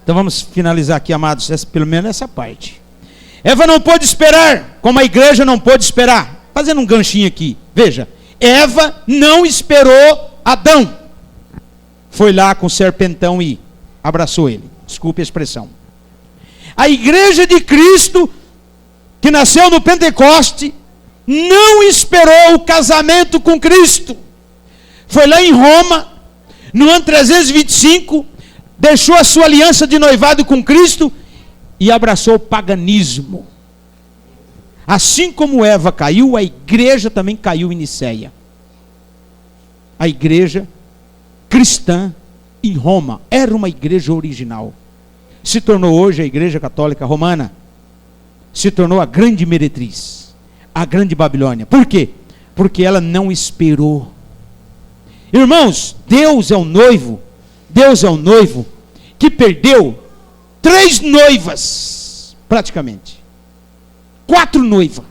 Então vamos finalizar aqui, amados, pelo menos essa parte. Eva não pôde esperar, como a igreja não pôde esperar. Fazendo um ganchinho aqui, veja. Eva não esperou Adão. Foi lá com o serpentão e abraçou ele. Desculpe a expressão. A igreja de Cristo, que nasceu no Pentecoste, não esperou o casamento com Cristo. Foi lá em Roma, no ano 325, deixou a sua aliança de noivado com Cristo e abraçou o paganismo. Assim como Eva caiu, a igreja também caiu em Niceia. A igreja cristã em Roma era uma igreja original. Se tornou hoje a igreja católica romana. Se tornou a grande meretriz, a grande Babilônia. Por quê? Porque ela não esperou. Irmãos, Deus é o noivo que perdeu 3 noivas, praticamente 4 noivas.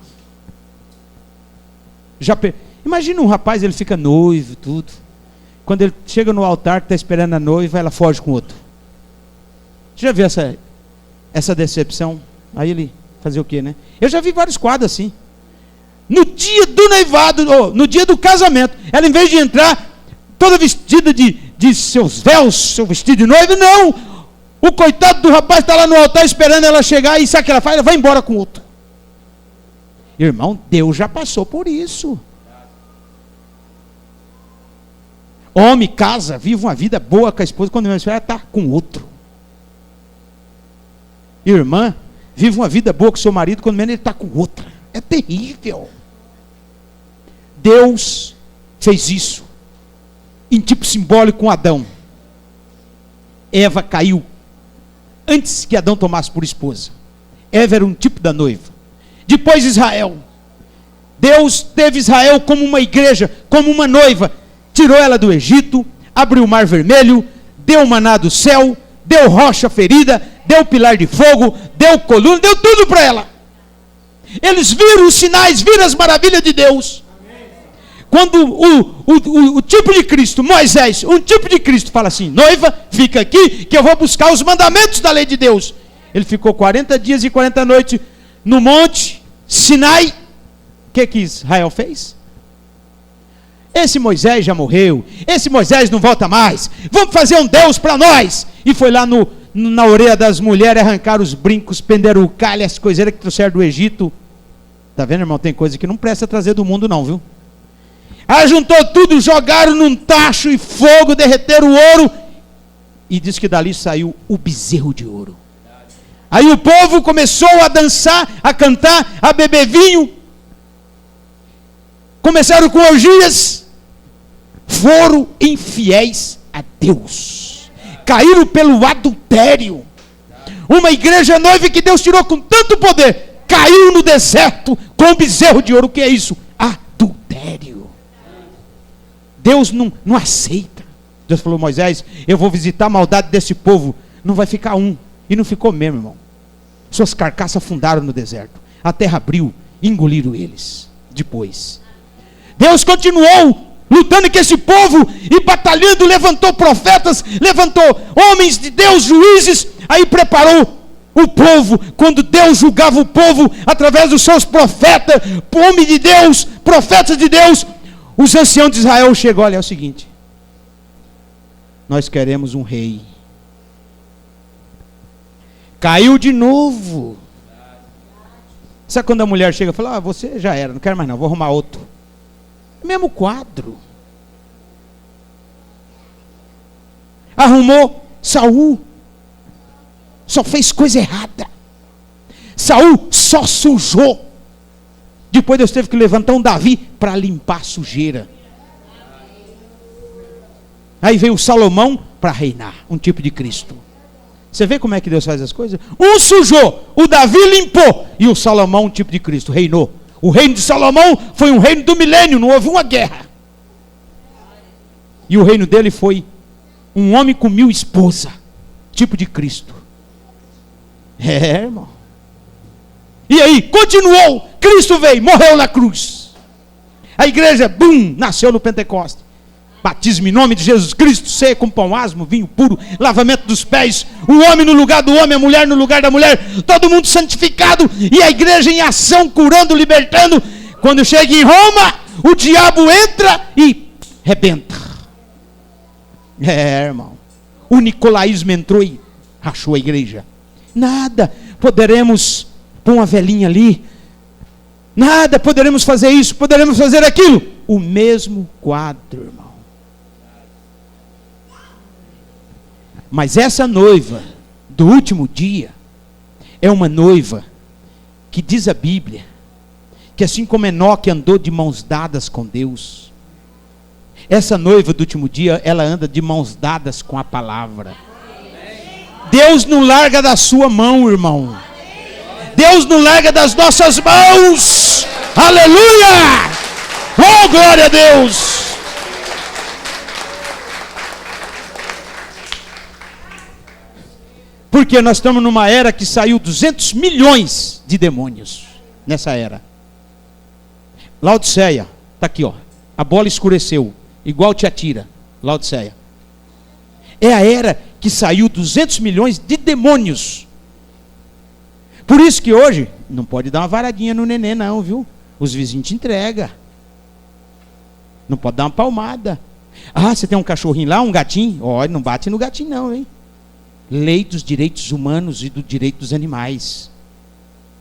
Imagina um rapaz, ele fica noivo, tudo. Quando ele chega no altar, que está esperando a noiva, ela foge com outro. Você já viu essa decepção? Aí ele fazer o quê, né? Eu já vi vários quadros assim. No dia do noivado, no dia do casamento, ela, em vez de entrar toda vestida de seus véus, seu vestido de noiva, não. O coitado do rapaz está lá no altar esperando ela chegar, e sabe o que ela faz? Ela vai embora com outro. Irmão, Deus já passou por isso. Homem casa, vive uma vida boa com a esposa, quando ela está com outro. Irmã, vive uma vida boa com seu marido, quando menos ele está com outra. É terrível. Deus fez isso em tipo simbólico com Adão. Eva caiu antes que Adão tomasse por esposa. Eva era um tipo da noiva. Depois Israel. Deus teve Israel como uma igreja, como uma noiva. Tirou ela do Egito, abriu o mar vermelho, deu maná do céu, deu rocha ferida, deu pilar de fogo, deu coluna, deu tudo para ela. Eles viram os sinais, viram as maravilhas de Deus. Quando o tipo de Cristo, Moisés, um tipo de Cristo fala assim: noiva, fica aqui que eu vou buscar os mandamentos da lei de Deus. Ele ficou 40 dias e 40 noites no monte Sinai, o que Israel fez? Esse Moisés já morreu, esse Moisés não volta mais, vamos fazer um Deus para nós. E foi lá na orelha das mulheres, arrancaram os brincos, penderam o calho, as coiseiras que trouxeram do Egito. Está vendo, irmão? Tem coisa que não presta trazer do mundo não, viu? Ajuntou tudo, jogaram num tacho e fogo, derreteram o ouro. E diz que dali saiu o bezerro de ouro. Aí o povo começou a dançar, a cantar, a beber vinho. Começaram com orgias. Foram infiéis a Deus. Caíram pelo adultério. Uma igreja noiva que Deus tirou com tanto poder, caiu no deserto com o bezerro de ouro. O que é isso? Adultério. Deus não aceita. Deus falou: Moisés, eu vou visitar a maldade desse povo. Não vai ficar um. E não ficou mesmo, irmão. Suas carcaças afundaram no deserto. A terra abriu, engoliram eles. Depois, Deus continuou lutando com esse povo e batalhando, levantou profetas, levantou homens de Deus, juízes. Aí preparou o povo. Quando Deus julgava o povo através dos seus profetas, homens de Deus, profetas de Deus, os anciãos de Israel chegou: olha, é o seguinte, nós queremos um rei. Caiu de novo. Sabe quando a mulher chega e fala: você já era, não quero mais não, vou arrumar outro. Mesmo quadro. Arrumou Saul. Só fez coisa errada. Saul só sujou. Depois Deus teve que levantar um Davi para limpar a sujeira. Aí veio o Salomão para reinar, um tipo de Cristo. Você vê como é que Deus faz as coisas? Um sujou, o Davi limpou, e o Salomão, um tipo de Cristo, reinou. O reino de Salomão foi um reino do milênio, não houve uma guerra. E o reino dele foi um homem com 1000 esposas, tipo de Cristo. Irmão. E aí, continuou, Cristo veio, morreu na cruz. A igreja, nasceu no Pentecostes. Batismo em nome de Jesus Cristo, ceia com pão asmo, vinho puro, lavamento dos pés, o homem no lugar do homem, a mulher no lugar da mulher, todo mundo santificado, e a igreja em ação, curando, libertando. Quando chega em Roma, o diabo entra e rebenta. Irmão, o nicolaísmo entrou e rachou a igreja. Nada, poderemos pôr uma velhinha ali, nada, poderemos fazer isso, poderemos fazer aquilo. O mesmo quadro, irmão. Mas essa noiva do último dia é uma noiva que diz a Bíblia que assim como Enoque andou de mãos dadas com Deus, essa noiva do último dia, ela anda de mãos dadas com a palavra. Deus não larga da sua mão, irmão. Deus não larga das nossas mãos. Aleluia! Oh, glória a Deus! Porque nós estamos numa era que saiu 200 milhões de demônios. Nessa era. Laodiceia, está aqui, ó. A bola escureceu, igual Tiatira, Laodiceia. É a era que saiu 200 milhões de demônios. Por isso que hoje, não pode dar uma varadinha no neném não, viu? Os vizinhos te entregam. Não pode dar uma palmada. Você tem um cachorrinho lá, um gatinho? Olha, não bate no gatinho não, hein? Lei dos direitos humanos e do direito dos animais.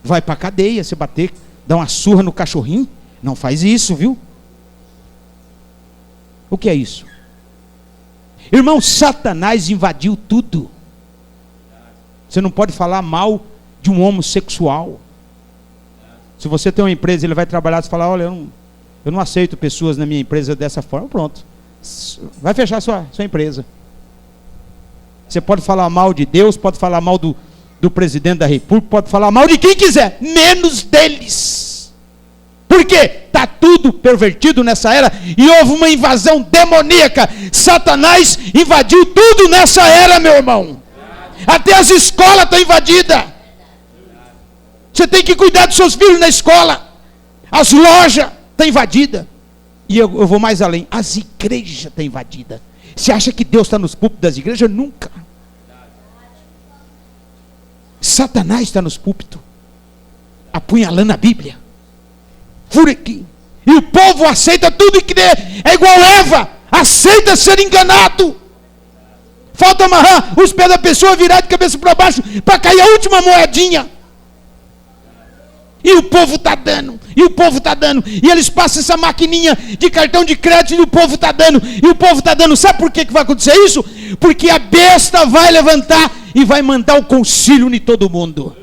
Vai para a cadeia, você bater, dá uma surra no cachorrinho. Não faz isso, viu? O que é isso? Irmão, Satanás invadiu tudo. Você não pode falar mal de um homossexual. Se você tem uma empresa, ele vai trabalhar, você fala: olha, eu não aceito pessoas na minha empresa dessa forma. Pronto, vai fechar sua empresa. Você pode falar mal de Deus, pode falar mal do presidente da república, pode falar mal de quem quiser, menos deles. Por quê? Está tudo pervertido nessa era e houve uma invasão demoníaca. Satanás invadiu tudo nessa era, meu irmão. Até as escolas estão invadidas. Você tem que cuidar dos seus filhos na escola. As lojas estão invadidas. E eu vou mais além, as igrejas estão invadidas. Você acha que Deus está nos púlpitos das igrejas? Nunca. Satanás está nos púlpitos. apunhalando a Bíblia. Fura aqui. E o povo aceita tudo que é igual Eva. Aceita ser enganado. Falta amarrar os pés da pessoa, virar de cabeça para baixo, para cair a última moedinha. E o povo está dando. E o povo está dando. E eles passam essa maquininha de cartão de crédito e o povo está dando. E o povo está dando. Sabe por que vai acontecer isso? Porque a besta vai levantar e vai mandar o concílio em todo mundo.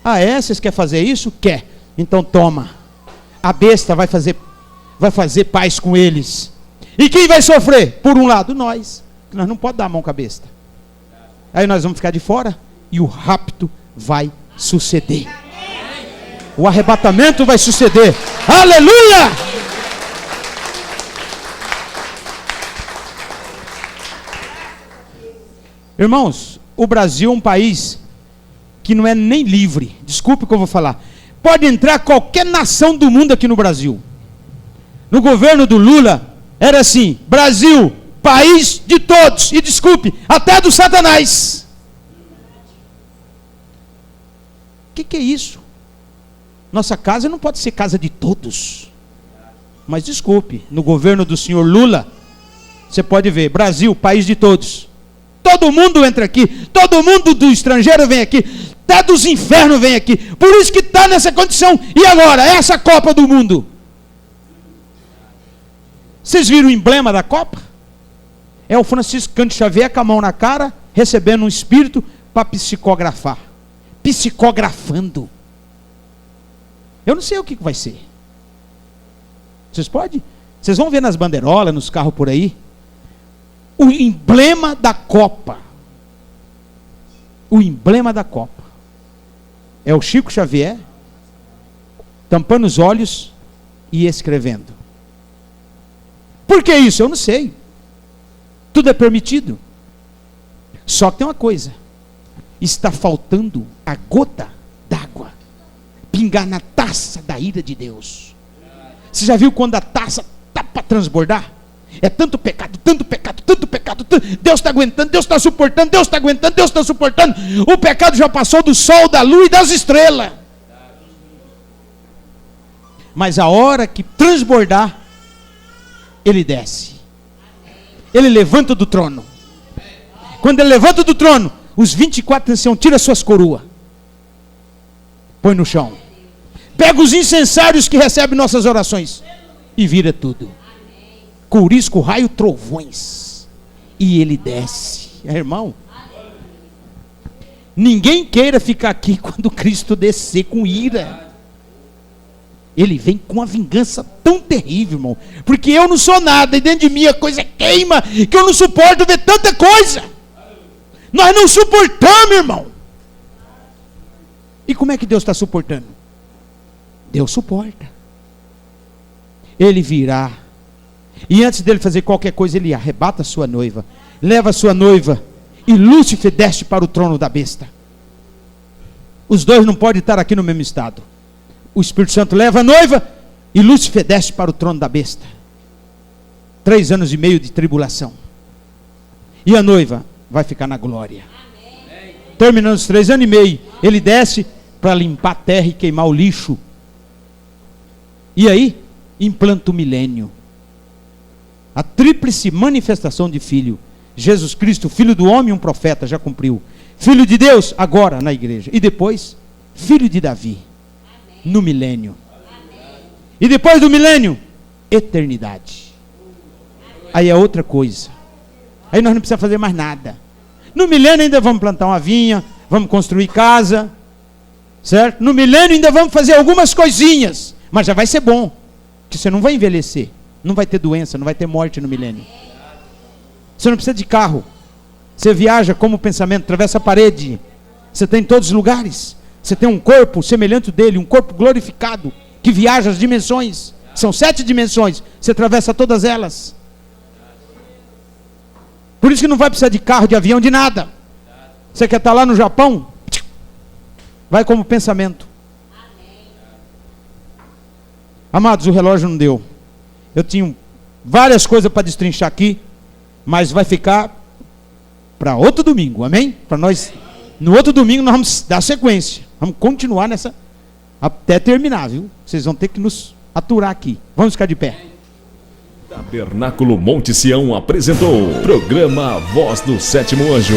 Ah, é? Vocês querem fazer isso? Quer. Então toma. A besta vai fazer paz com eles. E quem vai sofrer? Por um lado, nós. Nós não podemos dar a mão com a besta. Aí nós vamos ficar de fora e o rapto vai suceder. O arrebatamento vai suceder. Aleluia! Irmãos, o Brasil é um país que não é nem livre. Desculpe o que eu vou falar. Pode entrar qualquer nação do mundo aqui no Brasil. No governo do Lula, era assim: Brasil, país de todos. E desculpe, até do Satanás. O que é isso? Nossa casa não pode ser casa de todos. Mas desculpe, no governo do senhor Lula, você pode ver: Brasil, país de todos. Todo mundo entra aqui, todo mundo do estrangeiro vem aqui, até dos infernos vem aqui. Por isso que está nessa condição. E agora, essa Copa do Mundo? Vocês viram o emblema da Copa? É o Francisco Cândido Xavier com a mão na cara, recebendo um espírito para psicografar. Psicografando. Eu não sei o que vai ser. Vocês podem? Vocês vão ver nas bandeirolas, nos carros por aí, o emblema da Copa. O emblema da Copa é o Chico Xavier tampando os olhos e escrevendo. Por que isso? Eu não sei. Tudo é permitido. Só que tem uma coisa: está faltando a gota d'água pingar na taça da ira de Deus. Você já viu quando a taça está para transbordar? É tanto pecado, tanto pecado, tanto pecado, Deus está aguentando, Deus está suportando, Deus está aguentando, Deus está suportando. O pecado já passou do sol, da lua e das estrelas. Mas a hora que transbordar, ele desce. Ele levanta do trono. Quando ele levanta do trono, os 24 anciãos tiram suas coroas, põe no chão, pega os incensários que recebem nossas orações e vira tudo. Courisco, raio, trovões. E ele desce. Irmão, ninguém queira ficar aqui quando Cristo descer com ira. Ele vem com uma vingança tão terrível, irmão. Porque eu não sou nada, e dentro de mim a coisa queima, que eu não suporto ver tanta coisa. Nós não suportamos, irmão. E como é que Deus está suportando? Deus suporta. Ele virá. E antes dele fazer qualquer coisa, ele arrebata a sua noiva, leva a sua noiva, e Lúcifer desce para o trono da besta. Os dois não podem estar aqui no mesmo estado. O Espírito Santo leva a noiva, e Lúcifer desce para o trono da besta. 3 anos e meio de tribulação. E a noiva vai ficar na glória. Terminando os 3 anos e meio, ele desce para limpar a terra e queimar o lixo. E aí, implanta o milênio. A tríplice manifestação de Filho. Jesus Cristo, Filho do homem, um profeta, já cumpriu. Filho de Deus, agora na igreja. E depois, Filho de Davi, no milênio. E depois do milênio, eternidade. Aí é outra coisa. Aí nós não precisamos fazer mais nada. No milênio ainda vamos plantar uma vinha, vamos construir casa, certo? No milênio ainda vamos fazer algumas coisinhas, mas já vai ser bom, porque você não vai envelhecer. Não vai ter doença, não vai ter morte no milênio. Você não precisa de carro. Você viaja como pensamento, atravessa a parede. Você está em todos os lugares. Você tem um corpo semelhante dele, um corpo glorificado, que viaja as dimensões. São 7 dimensões. Você atravessa todas elas. Por isso que não vai precisar de carro, de avião, de nada. Você quer estar lá no Japão? Vai como pensamento. Amados, o relógio não deu. Eu tinha várias coisas para destrinchar aqui, mas vai ficar para outro domingo, amém? Para nós, no outro domingo nós vamos dar sequência. Vamos continuar nessa até terminar, viu? Vocês vão ter que nos aturar aqui. Vamos ficar de pé. Tabernáculo Monte Sião apresentou programa Voz do Sétimo Anjo.